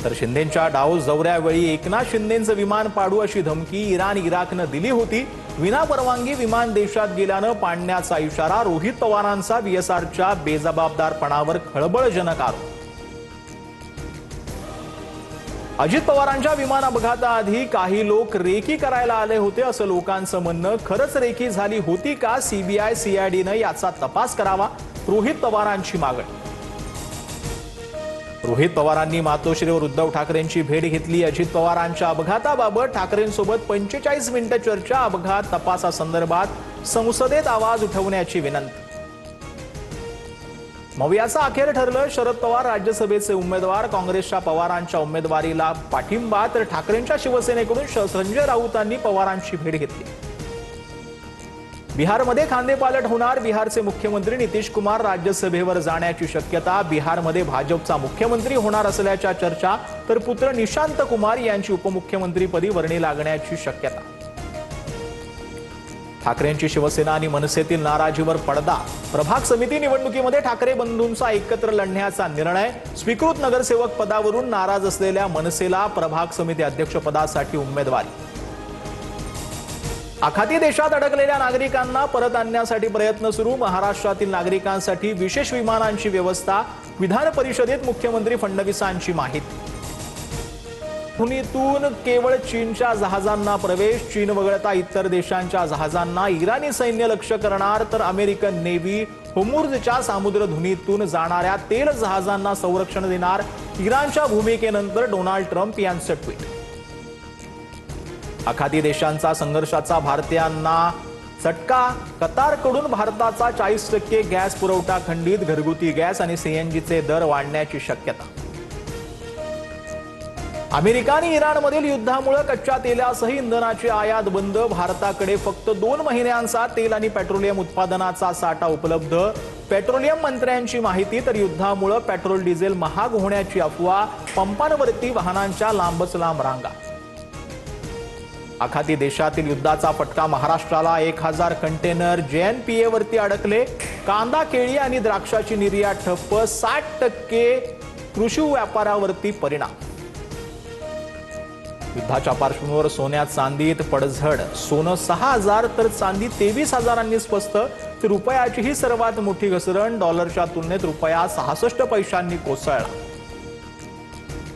तर शिंदेंच्या डाव दौऱ्यावेळी एकनाथ शिंदेंचं विमान पाडू अशी धमकी इराकनं दिली होती। विनापरवानगी विमान देशात गेल्यानं पाडण्याचा इशारा। रोहित पवारांचा बीएसआरच्या बेजबाबदारपणावर खळबळजनक आरोप। अजित पवारांच्या विमान अपघाताआधी काही लोक रेकी करायला आले होते असं लोकांचं म्हणणं। खरंच रेकी झाली होती का? सीबीआय सीआयडीनं याचा तपास करावा, रोहित पवारांची मागणी। रोहित पवारांनी मातोश्रीवर उद्धव ठाकरेंची भेट घेतली। अजित पवारांच्या अपघाताबाबत ठाकरेंसोबत 45 मिनिटं चर्चा। अपघात तपासासंदर्भात संसदेत आवाज उठवण्याची विनंती। मवियाचं अखेर ठरलं। शरद पवार राज्यसभेचे उमेदवार। काँग्रेसच्या पवारांच्या उमेदवारीला पाठिंबा, तर ठाकरेंच्या शिवसेनेकडून संजय राऊतांनी पवारांची भेट घेतली। बिहारमध्ये खांदेपालट होणार। बिहारचे मुख्यमंत्री नितीश कुमार राज्यसभेवर जाण्याची शक्यता। बिहारमध्ये भाजपचा मुख्यमंत्री होणार असल्याच्या चर्चा, तर पुत्र निशांत कुमार यांची उपमुख्यमंत्रीपदी वर्णी लागण्याची शक्यता। ठाकरेंची शिवसेना आणि मनसेतील नाराजीवर पडदा। प्रभाग समिती निवडणुकीमध्ये ठाकरे बंधूंचा एकत्र लढण्याचा निर्णय। स्वीकृत नगरसेवक पदावरून नाराज असलेल्या मनसेला प्रभाग समिती अध्यक्षपदासाठी उमेदवारी। आखाती देशात अडकलेल्या नागरिकांना परत आणण्यासाठी प्रयत्न सुरू। महाराष्ट्रातील नागरिकांसाठी विशेष विमानांची व्यवस्था। विधान परिषदेत मुख्यमंत्री फडणवीसांची माहिती। पुण्यातून केवळ चीनच्या जहाजांना प्रवेश। चीन वगळता इतर देशांच्या जहाजांना इराणी सैन्य लक्ष्य करणार, तर अमेरिकन नेव्ही होर्मुझच्या सामुद्रधुनीतून जाणाऱ्या तेल जहाजांना संरक्षण देणार। इराणच्या भूमिकेनंतर डोनाल्ड ट्रम्प यांचं ट्विट। आखाती देशांचा संघर्षाचा भारतीयांना चटका। कतारकडून भारताचा 40% गॅस पुरवठा खंडित। घरगुती गॅस आणि सीएनजीचे दर वाढण्याची शक्यता। अमेरिका आणि इराणमधील युद्धामुळे कच्च्या तेलासह इंधनाची आयात बंद। भारताकडे फक्त 2 महिन्यांचा तेल आणि पेट्रोलियम उत्पादनाचा साठा उपलब्ध। पेट्रोलियम मंत्र्यांची माहिती, तर युद्धामुळे पेट्रोल डिझेल महाग होण्याची अफवा। पंपांवरती वाहनांच्या लांबच लांब रांगा। आखाती देशातील युद्धाचा फटका महाराष्ट्राला। 1000 कंटेनर JNPA वरती अडकले। कांदा, केळी आणि द्राक्षाची निर्यात ठप्प। 60% कृषी व्यापारावरती परिणाम। युद्धाच्या पार्श्वभूमीवर सोन्यात चांदीत पडझड। सोनं 6000 तर चांदी 23000 स्वस्त। तर रुपयाची ही सर्वात मोठी घसरण। डॉलरच्या तुलनेत रुपया 66 पैशांनी कोसळला।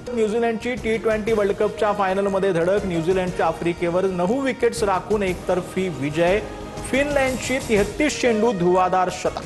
न्यूझीलंडची T20 वर्ल्ड कपच्या फायनलमध्ये धडक। न्यूझीलंडच्या आफ्रिकेवर 9 विकेट्स राखून एकतर्फी विजय। फिनलंडची 33 चेंडू धुवाधार शतक।